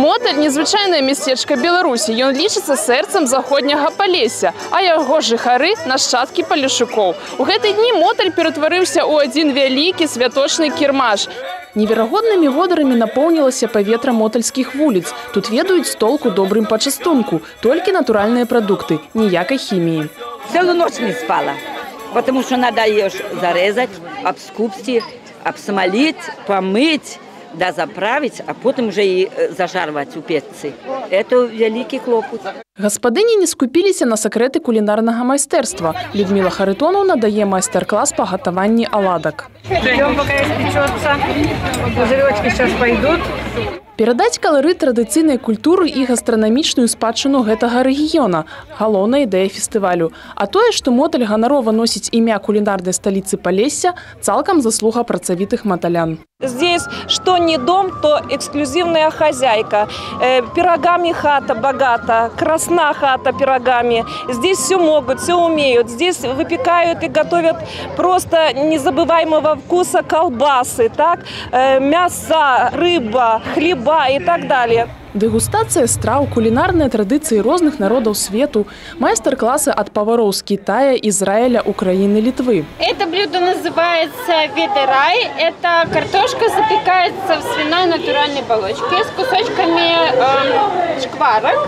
Моталь – незвычайнае мястэчка Беларусі. Ён лічыцца сэрцам заходняга Палесся, а яго жыхары – нашчадкі палешукоў. У гэты дні Моталь ператварыўся ў адзін вялікі святочны кірмаш. Неверагоднымі водарамі напоўнілася паветра мотальскіх вуліц. Тут ведаюць з толку добрым пачастунку. Толькі натуральныя прадукты, ніякай хіміі. Целую ночь не спала, потому что надо ее зарезать, обскупсти, обсмолить, помыть, да заправить, а потом уже и зажарваць у печцы. Это великий клопот. Гаспадыні не скупіліся на сакрэты кулінарнага майстэрства. Людмила Харитоновна дае майстар-класс па гатаванні аладак. Ждем, пока испечется. Пузыречки сейчас пойдут. Перадаць каларыт традыцыйнай культуры і гастранамічную спадчыну гэтага рэгіёна – галоўная ідэя фестывалю. А тое, што Моталь ганарова носіць імя кулінарнай сталіцы Палесся, цалкам заслуга працавітых моталян. Здесь что не дом, то эксклюзивная хозяйка. Пирогами хата богата, красна хата пирогами. Здесь все могут, все умеют. Здесь выпекают и готовят просто незабываемого вкуса колбасы, так? Мясо, рыба, хлеба и так далее. Дэгустацыя страў, кулінарныя традыцыі розных народаў свету, майстар-классы ад павароў з Китая, Израиля, Украины, Литвы. Это блюдо называется ведерай. Это картошка запекается в свиной натуральной балочке с кусочками шкварок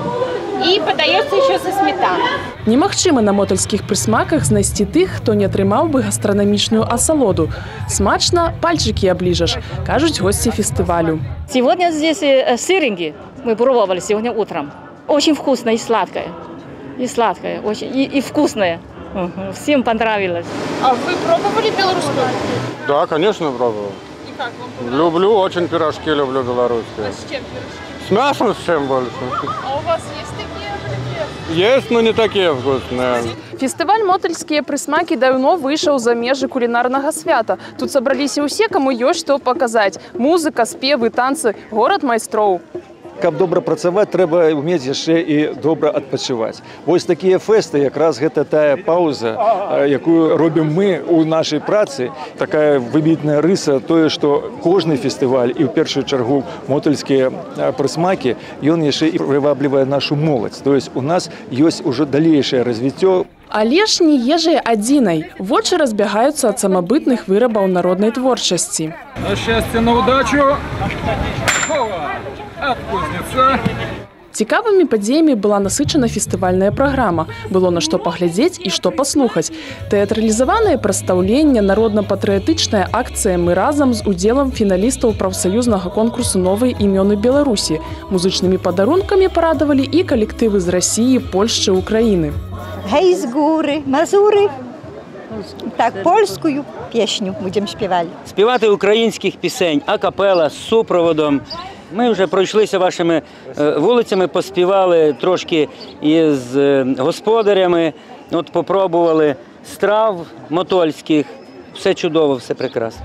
и подается еще со сметаной. Немагчыма на мотальскіх прысмаках знайсці тых, хто не атрымаў бы гастранамічную асалоду. Смачна, пальчики оближешь, кажуць гости фестивалю. Сегодня здесь сыреньки мы пробовали сегодня утром. Очень вкусное и сладкое. И сладкое, очень, и вкусное. Всем понравилось. А вы пробовали белорусскую? Да, конечно, пробовал. И как вам? Люблю, очень пирожки люблю белорусские. А с чем пирожки? С мясом с чем больше. А у вас есть такие? Есть, но не такие вкусные. Фестываль «Мотальскія прысмакі» даўно выйшаў за межы кулінарнага свята. Тут сабраліся ўсе, каму ёсць што паказаць. Музыка, спевы, танцы, горад майстроў. Каб добра працаваць, трэба ўмець яшчэ і добра адпачываць. Вось такія фэсты, якраз гэта тая пауза, якую робім мы ў нашай працы. Такая выбітная рыса, тое, што кожны фестываль, і ў першую чаргу мотальскія прысмакі, ён яшчэ і прываблівае нашу моладзь. То есть у нас ёсць ужо далейшае развіццё. Але ж не ежай адзінай. Вочы разбягаюцца ад самабытных вырабаў народнай творчасці. На счастье, на удачу! От кузнеца. Цікавымі падзеямі была насычана фестывальная праграма. Было на што паглядзець і што паслухаць. Тэатралізаванае прадстаўленне, народна-патрыятычная акцыя «Мы разам» з удзелам фіналістаў прафсаюзнага конкурсу «Новыя імёны Беларусі». Музычнымі падарункамі парадавалі і калектывы з Расіі, Польшчы, Украіны. Гей з góry, Мазури. Так, польську пісню будемо співати. Співати українських пісень, акапела, з супроводом. Ми вже пройшлися вашими вулицями, поспівали трошки із господарями, от попробували страв мотольських. Все чудово, все прекрасно.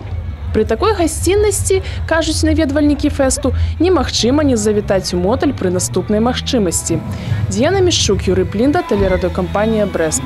При такой гасціннасці, кажуць наведвальнікі фесту, немагчыма не завітаць у Моталь пры наступнай магчымасці. Діана Мішчук, Юрій Плінда, тэлерадыёкампанія «Брэст».